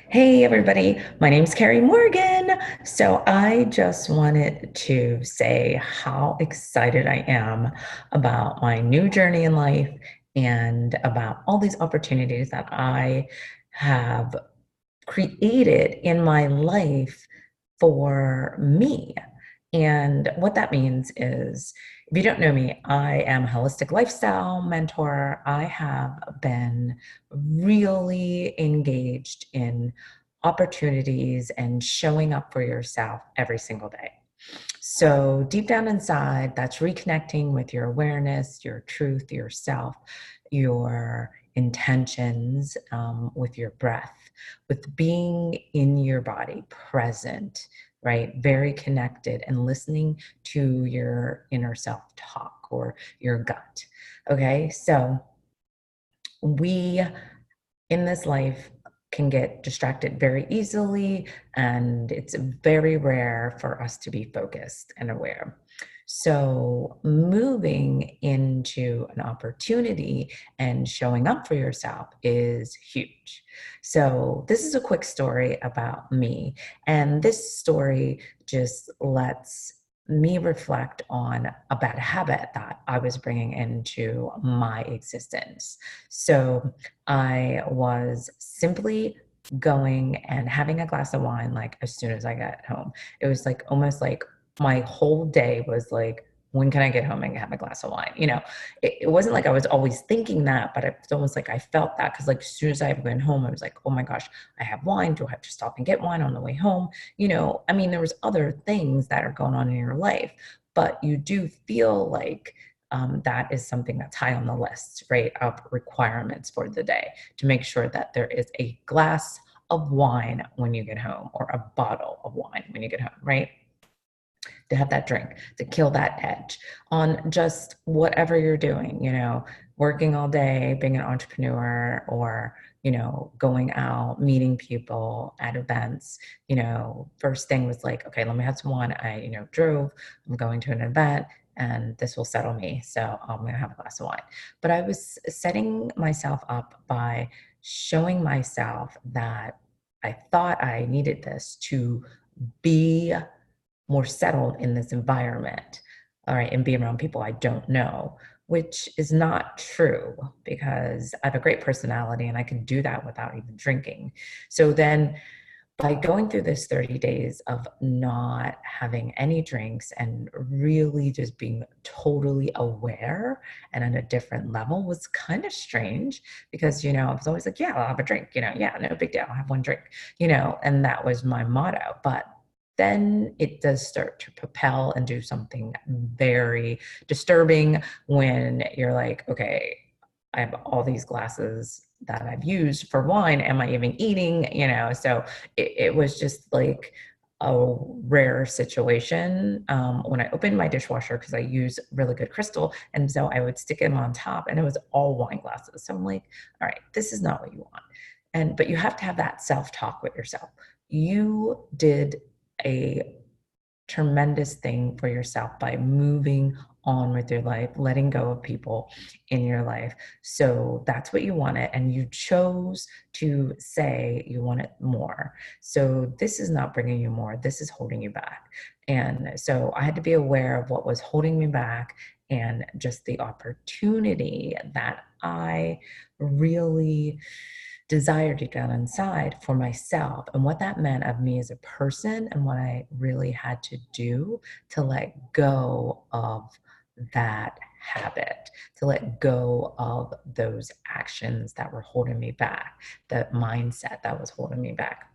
Hey everybody, my name's Carrie Morgan. So I just wanted to say how excited I am about my new journey in life and about all these opportunities that I have created in my life for me. And what that means is, if you don't know me, I am a holistic lifestyle mentor. I have been really engaged in opportunities and showing up for yourself every single day. So, deep down inside, that's reconnecting with your awareness, your truth, yourself, your intentions, with your breath, with being in your body, present, right? Very connected and listening to your inner self talk or your gut. Okay. So, we in this life can get distracted very easily, and it's very rare for us to be focused and aware. So, moving into an opportunity and showing up for yourself is huge. So, this is a quick story about me, and this story just lets me reflect on a bad habit that I was bringing into my existence. So, I was simply going and having a glass of wine like as soon as I got home. It was like almost like my whole day was like, when can I get home and have a glass of wine? It wasn't like I was always thinking that, but it's almost like I felt that because like as soon as I went home, I was like, oh my gosh, I have wine. Do I have to stop and get wine on the way home? I mean, there was other things that are going on in your life, but you do feel like that is something that's high on the list, right, of requirements for the day to make sure that there is a glass of wine when you get home or a bottle of wine when you get home, right? To have that drink, to kill that edge on just whatever you're doing, working all day, being an entrepreneur, or, going out, meeting people at events. First thing was like, okay, let me have some wine. I, drove, I'm going to an event and this will settle me. So I'm going to have a glass of wine. But I was setting myself up by showing myself that I thought I needed this to be more settled in this environment, all right, and be around people I don't know, which is not true because I have a great personality and I can do that without even drinking. So then by going through this 30 days of not having any drinks and really just being totally aware and at a different level was kind of strange because, I was always like, yeah, I'll have a drink, yeah, no big deal. I'll have one drink, and that was my motto. But then it does start to propel and do something very disturbing when you're like, okay, I have all these glasses that I've used for wine. Am I even eating? So it was just like a rare situation when I opened my dishwasher because I use really good crystal. And so I would stick them on top and it was all wine glasses. So I'm like, all right, this is not what you want. But you have to have that self-talk with yourself. You did a tremendous thing for yourself by moving on with your life, letting go of people in your life. So that's what you wanted. And you chose to say you wanted more. So this is not bringing you more. This is holding you back. And so I had to be aware of what was holding me back and just the opportunity that I really desire deep down inside for myself and what that meant of me as a person and what I really had to do to let go of that habit, to let go of those actions that were holding me back, that mindset that was holding me back.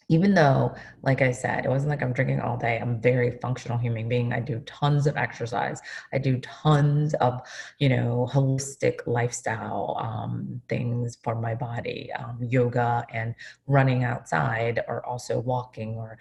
Even though, like I said, it wasn't like I'm drinking all day. I'm a very functional human being. I do tons of exercise. I do tons of, holistic lifestyle things for my body. Yoga and running outside, or also walking, or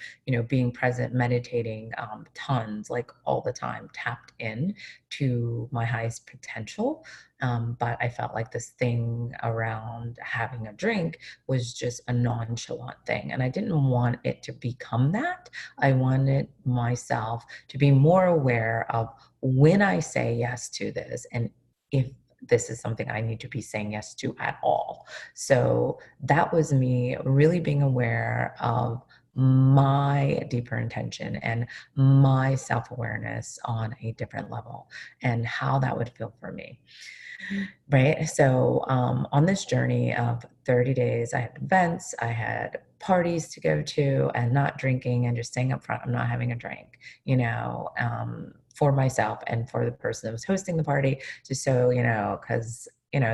being present, meditating, tons, like all the time, tapped in to my highest potential. But I felt like this thing around having a drink was just a nonchalant thing. And I didn't want it to become that. I wanted myself to be more aware of when I say yes to this and if this is something I need to be saying yes to at all. So that was me really being aware of my deeper intention and my self awareness on a different level and how that would feel for me. Right. So, on this journey of 30 days, I had events, I had parties to go to, and not drinking and just saying up front, I'm not having a drink, for myself and for the person that was hosting the party, just so, because,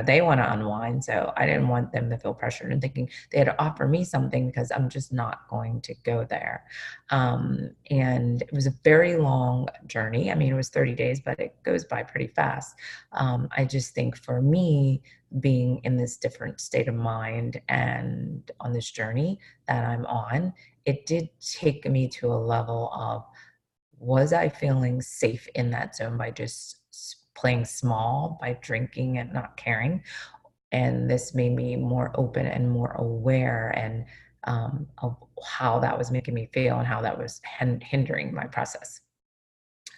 they want to unwind. So I didn't want them to feel pressured and thinking they had to offer me something because I'm just not going to go there. And it was a very long journey. I mean, it was 30 days, but it goes by pretty fast. I just think for me, being in this different state of mind and on this journey that I'm on, it did take me to a level of, was I feeling safe in that zone by just playing small, by drinking and not caring? And this made me more open and more aware and of how that was making me feel and how that was hindering my process.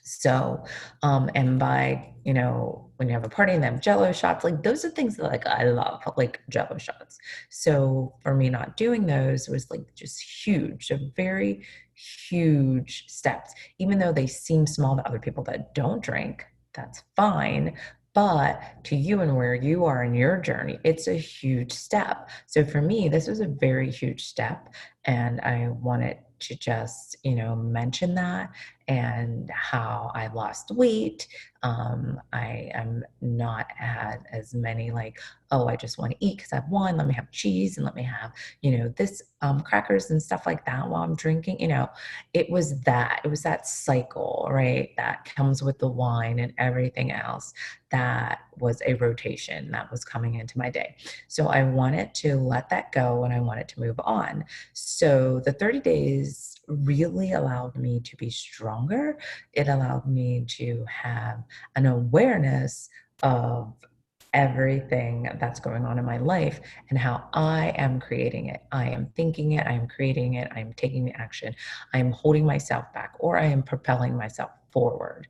So, and by, when you have a party and they have jello shots, like those are things that like I love, like jello shots. So for me not doing those was like just huge, so very huge steps. Even though they seem small to other people that don't drink, that's fine. But to you and where you are in your journey, it's a huge step. So for me, this was a very huge step. And I wanted to just, mention that and how I lost weight. I am not at as many like, oh, I just want to eat because I've won. Let me have cheese and let me have, this crackers and stuff like that while I'm drinking. It was that cycle, right? That comes with the wine and everything else. That was a rotation that was coming into my day. So I wanted to let that go and I wanted to move on. So the 30 days really allowed me to be stronger. It allowed me to have an awareness of everything that's going on in my life and how I am creating it. I am thinking it, I am creating it, I am taking the action, I am holding myself back, or I am propelling myself forward.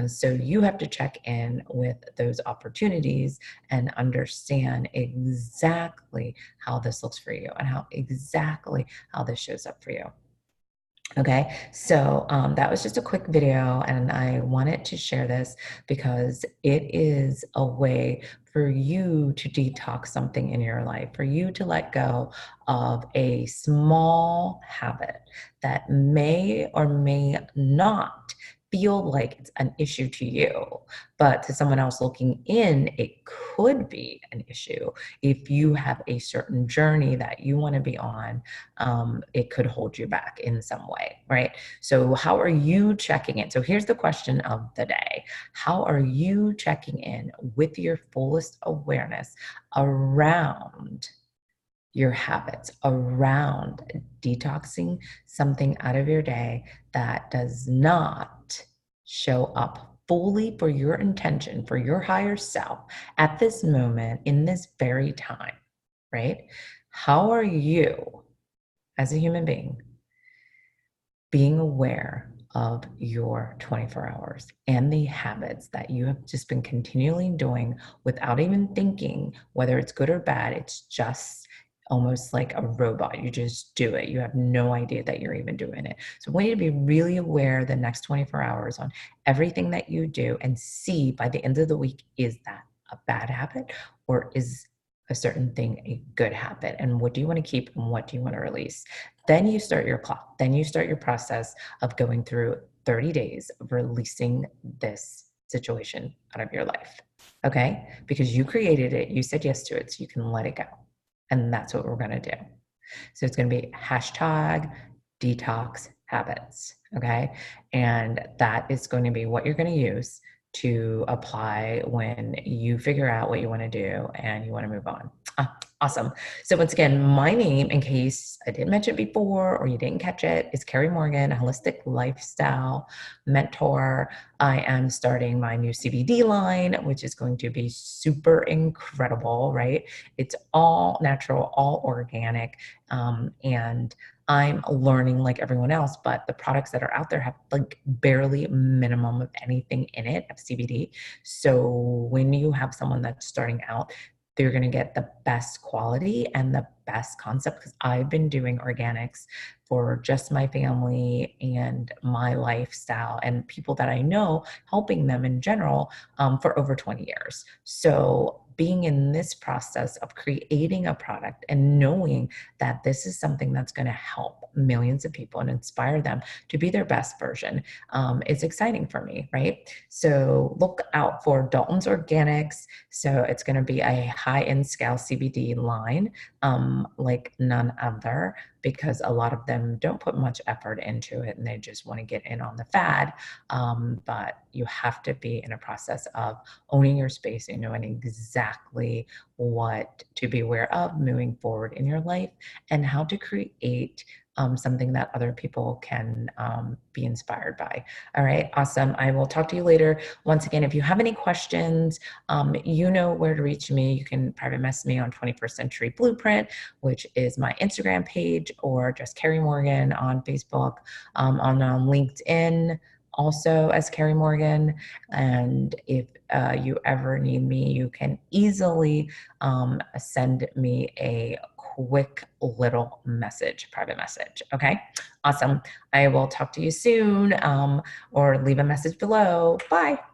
So you have to check in with those opportunities and understand exactly how this looks for you and how exactly how this shows up for you. Okay, so that was just a quick video, and I wanted to share this because it is a way for you to detox something in your life, for you to let go of a small habit that may or may not feel like it's an issue to you, but to someone else looking in, it could be an issue. If you have a certain journey that you want to be on, it could hold you back in some way, right? So, how are you checking in? So, here's the question of the day. How are you checking in with your fullest awareness around your habits, around detoxing something out of your day that does not show up fully for your intention, for your higher self at this moment, in this very time, right? How are you, as a human being aware of your 24 hours and the habits that you have just been continually doing without even thinking whether it's good or bad? It's just almost like a robot. You just do it. You have no idea that you're even doing it. So I want you to be really aware the next 24 hours on everything that you do and see by the end of the week, is that a bad habit or is a certain thing a good habit? And what do you want to keep and what do you want to release? Then you start your clock. Then you start your process of going through 30 days of releasing this situation out of your life. Okay? Because you created it, you said yes to it, so you can let it go. And that's what we're going to do. So it's going to be hashtag detox habits. Okay? And that is going to be what you're going to use to apply when you figure out what you want to do and you want to move on. Awesome. So once again, my name, in case I didn't mention it before or you didn't catch it, is Carrie Morgan, a holistic lifestyle mentor. I am starting my new CBD line, which is going to be super incredible, right? It's all natural, all organic, and I'm learning like everyone else, but the products that are out there have like barely minimum of anything in it of CBD. So when you have someone that's starting out, they're going to get the best quality and the best concept, because I've been doing organics for just my family and my lifestyle and people that I know, helping them in general, for over 20 years. So being in this process of creating a product and knowing that this is something that's going to help millions of people and inspire them to be their best version, is exciting for me, right? So look out for Dalton's Organics. So it's going to be a high-end scale CBD line, like none other, because a lot of them don't put much effort into it and they just want to get in on the fad. But you have to be in a process of owning your space and knowing exactly what to be aware of moving forward in your life and how to create something that other people can be inspired by. All right, awesome. I will talk to you later. Once again, if you have any questions, you know where to reach me. You can private message me on 21st Century Blueprint, which is my Instagram page, or just Carrie Morgan on Facebook, on LinkedIn also as Carrie Morgan. And if you ever need me, you can easily send me a quick little message, private message. Okay, awesome. I will talk to you soon, or leave a message below. Bye.